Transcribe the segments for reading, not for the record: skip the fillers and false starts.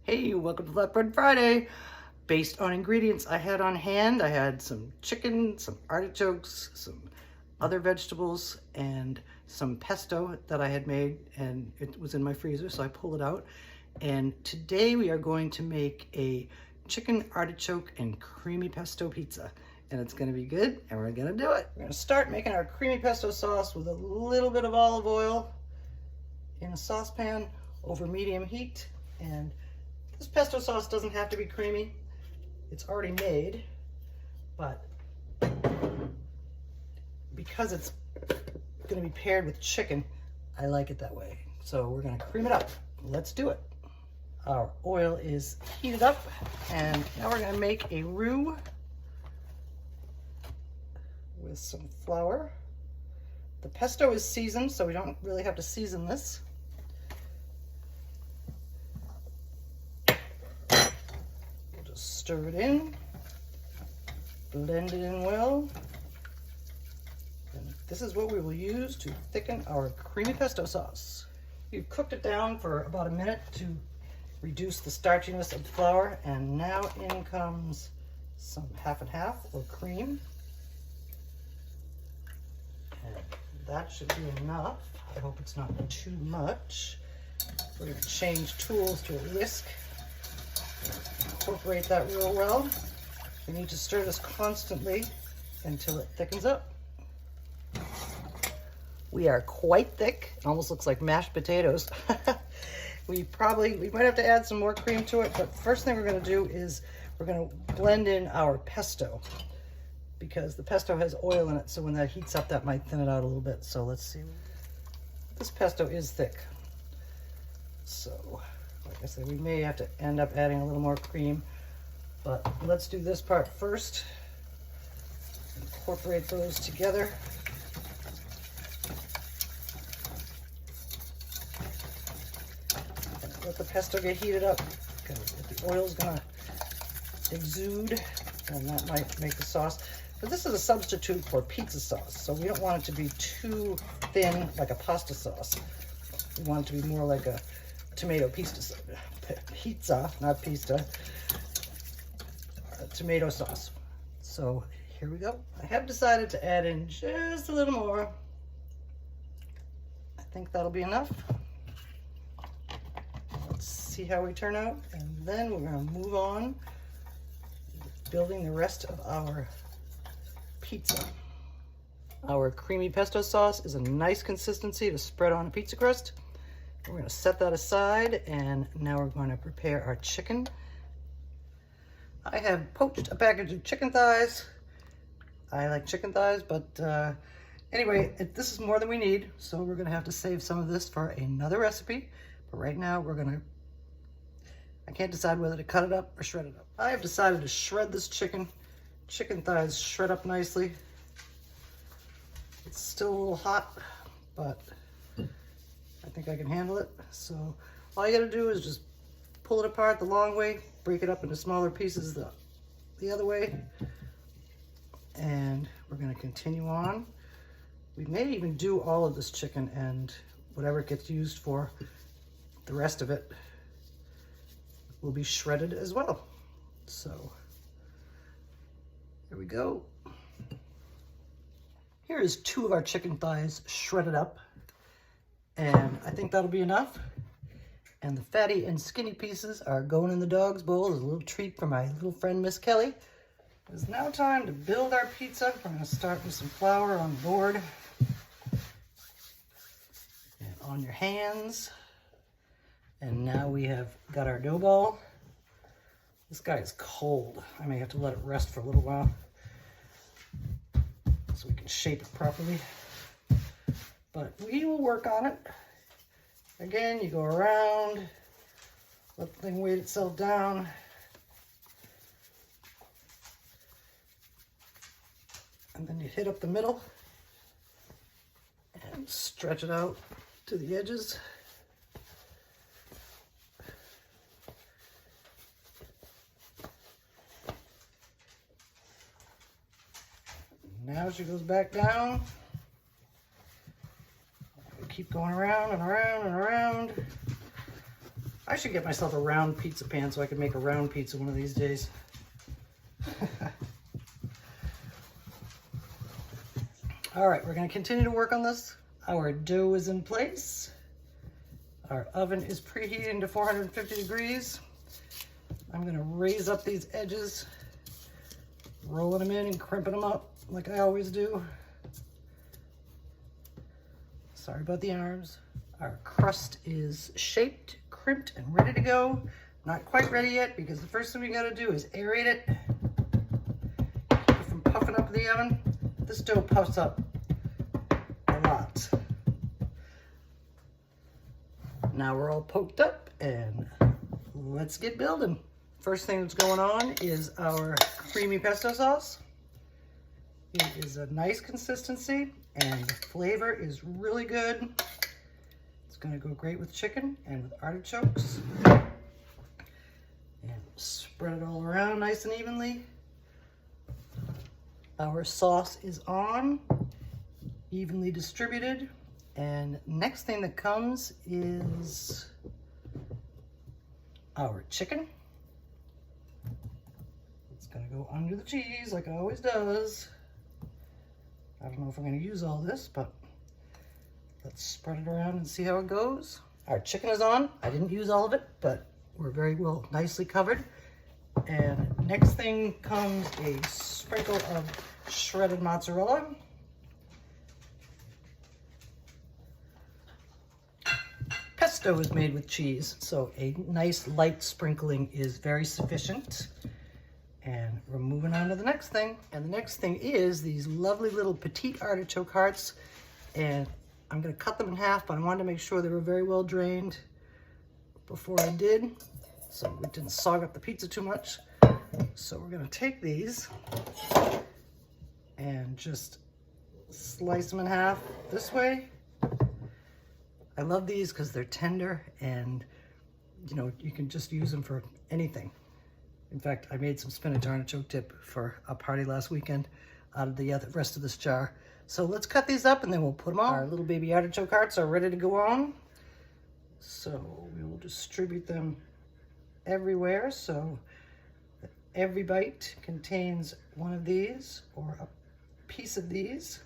Hey, welcome to Flatbread Friday. Based on ingredients I had on hand, I had some chicken, some artichokes, some other vegetables, and some pesto that I had made, and it was in my freezer, so I pulled it out. And today we are going to make a chicken artichoke and creamy pesto pizza. And it's gonna be good, and we're gonna do it. We're gonna start making our creamy pesto sauce with a little bit of olive oil in a saucepan over medium heat. And this pesto sauce doesn't have to be creamy. It's already made, but because it's gonna be paired with chicken, I like it that way. So we're gonna cream it up. Let's do it. Our oil is heated up, and now we're gonna make a roux with some flour. The pesto is seasoned, so we don't really have to season this. Stir it in, blend it in well, and this is what we will use to thicken our creamy pesto sauce. We've cooked it down for about a minute to reduce the starchiness of the flour, and now in comes some half and half or cream, and that should be enough. I hope it's not too much. We're going to change tools to a whisk. Incorporate that real well. We need to stir this constantly until it thickens up. We are quite thick. It almost looks like mashed potatoes. we might have to add some more cream to it, but first thing we're going to do is we're going to blend in our pesto, because the pesto has oil in it, so when that heats up, that might thin it out a little bit. So let's see. This pesto is thick, so like I said, we may have to end up adding a little more cream, but let's do this part first. Incorporate those together. And let the pesto get heated up, because if the oil's gonna exude, then that might make the sauce. But this is a substitute for pizza sauce, so we don't want it to be too thin like a pasta sauce. We want it to be more like a tomato pizza, not pizza, tomato sauce. So here we go. I have decided to add in just a little more. I think that'll be enough. Let's see how we turn out, and then we're going to move on with building the rest of our pizza. Our creamy pesto sauce is a nice consistency to spread on a pizza crust. We're going to set that aside, and now we're going to prepare our chicken. I have poached a package of chicken thighs. I like chicken thighs, but anyway, this is more than we need, so we're going to have to save some of this for another recipe. But right now, I can't decide whether to cut it up or shred it up. I have decided to shred this chicken. Chicken thighs shred up nicely. It's still a little hot, but I think I can handle it. So all you gotta do is just pull it apart the long way, break it up into smaller pieces the other way, and we're gonna continue on. We may even do all of this chicken, and whatever it gets used for, the rest of it will be shredded as well. So here we go. Here is 2 of our chicken thighs shredded up. And I think that'll be enough. And the fatty and skinny pieces are going in the dog's bowl as a little treat for my little friend, Miss Kelly. It's now time to build our pizza. We're going to start with some flour on the board. And on your hands. And now we have got our dough ball. This guy is cold. I may have to let it rest for a little while so we can shape it properly. But we will work on it. Again, you go around, let the thing weight itself down. And then you hit up the middle and stretch it out to the edges. Now she goes back down. Keep going around and around and around. I should get myself a round pizza pan so I can make a round pizza one of these days. All right, we're gonna continue to work on this. Our dough is in place. Our oven is preheating to 450 degrees. I'm gonna raise up these edges, rolling them in and crimping them up like I always do. Sorry about the arms. Our crust is shaped, crimped, and ready to go. Not quite ready yet because the first thing we gotta do is aerate it. Keep it from puffing up in the oven. This dough puffs up a lot. Now we're all poked up and let's get building. First thing that's going on is our creamy pesto sauce. It is a nice consistency and the flavor is really good. It's gonna go great with chicken and with artichokes. And spread it all around nice and evenly. Our sauce is on, evenly distributed. And next thing that comes is our chicken. It's gonna go under the cheese like it always does. I don't know if I'm gonna use all this, but let's spread it around and see how it goes. Our chicken is on. I didn't use all of it, but we're very well nicely covered. And next thing comes a sprinkle of shredded mozzarella. Pesto is made with cheese, so a nice light sprinkling is very sufficient. And we're moving on to the next thing. And the next thing is these lovely little petite artichoke hearts. And I'm gonna cut them in half, but I wanted to make sure they were very well drained before I did, so it didn't sog up the pizza too much. So we're gonna take these and just slice them in half this way. I love these because they're tender and you know, you can just use them for anything. In fact, I made some spinach artichoke dip for a party last weekend out of the rest of this jar. So let's cut these up and then we'll put them on. Our little baby artichoke hearts are ready to go on. So we will distribute them everywhere so that every bite contains one of these or a piece of these.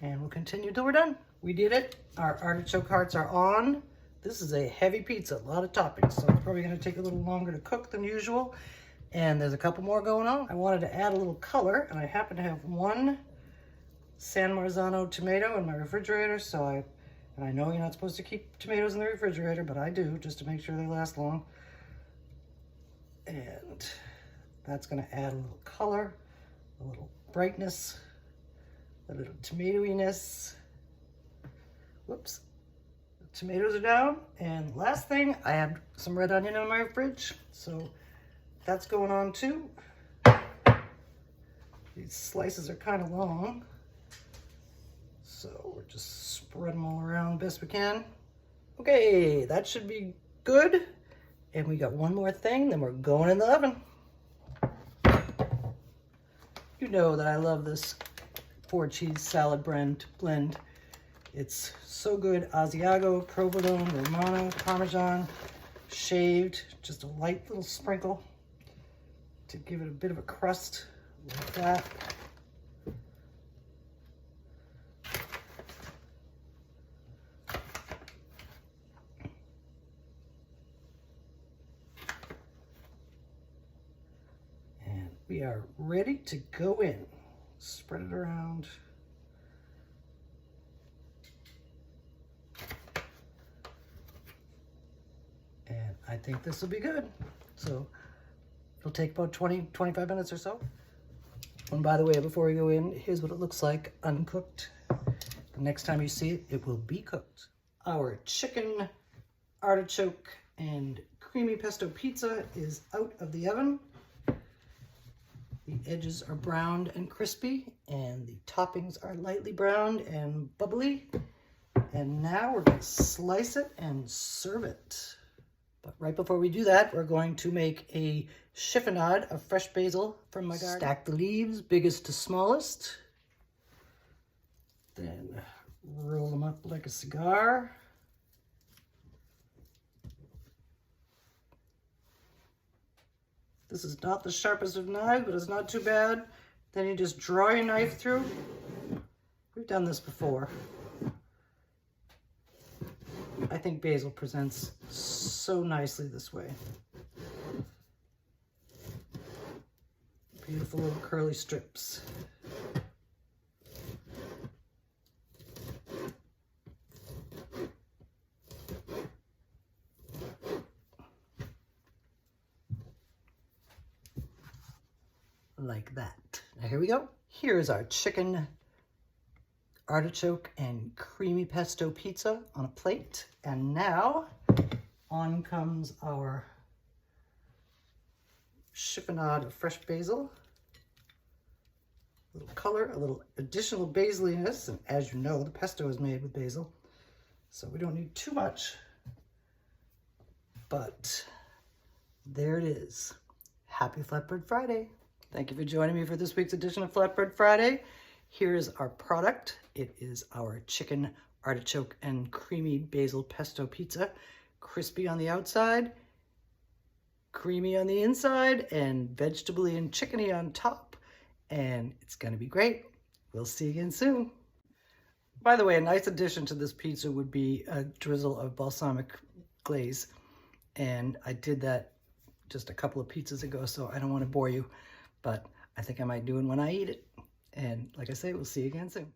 And we'll continue till we're done. We did it. Our artichoke hearts are on. This is a heavy pizza, a lot of toppings, so it's probably gonna take a little longer to cook than usual. And there's a couple more going on. I wanted to add a little color, and I happen to have one San Marzano tomato in my refrigerator, so I know you're not supposed to keep tomatoes in the refrigerator, but I do, just to make sure they last long. And that's gonna add a little color, a little brightness, a little tomatoiness. Whoops. Tomatoes are down, and last thing, I have some red onion in my fridge, so that's going on too. These slices are kind of long, so we're just spreading them all around best we can. Okay, that should be good, and we got one more thing, then we're going in the oven. You know that I love this 4-cheese salad blend. It's so good. Asiago, provolone, romano, parmesan, shaved, just a light little sprinkle to give it a bit of a crust like that. And we are ready to go in. Spread it around. And I think this will be good. So it'll take about 20-25 minutes or so. And by the way, before we go in, here's what it looks like uncooked. The next time you see it, it will be cooked. Our chicken, artichoke, and creamy pesto pizza is out of the oven. The edges are browned and crispy, and the toppings are lightly browned and bubbly. And now we're going to slice it and serve it. But right before we do that, we're going to make a chiffonade of fresh basil from my garden. Stack the leaves, biggest to smallest. Then roll them up like a cigar. This is not the sharpest of knives, but it's not too bad. Then you just draw your knife through. We've done this before. I think basil presents so nicely this way. Beautiful little curly strips. Like that. Now here we go. Here's our chicken artichoke and creamy pesto pizza on a plate. And now on comes our chiffonade of fresh basil. A little color, a little additional basiliness. And as you know, the pesto is made with basil, so we don't need too much. But there it is. Happy Flatbread Friday. Thank you for joining me for this week's edition of Flatbread Friday. Here is our product. It is our chicken artichoke and creamy basil pesto pizza. Crispy on the outside, creamy on the inside, and vegetable-y and chickeny on top. And it's gonna be great. We'll see you again soon. By the way, a nice addition to this pizza would be a drizzle of balsamic glaze. And I did that just a couple of pizzas ago, so I don't want to bore you, but I think I might do it when I eat it. And like I say, we'll see you again soon.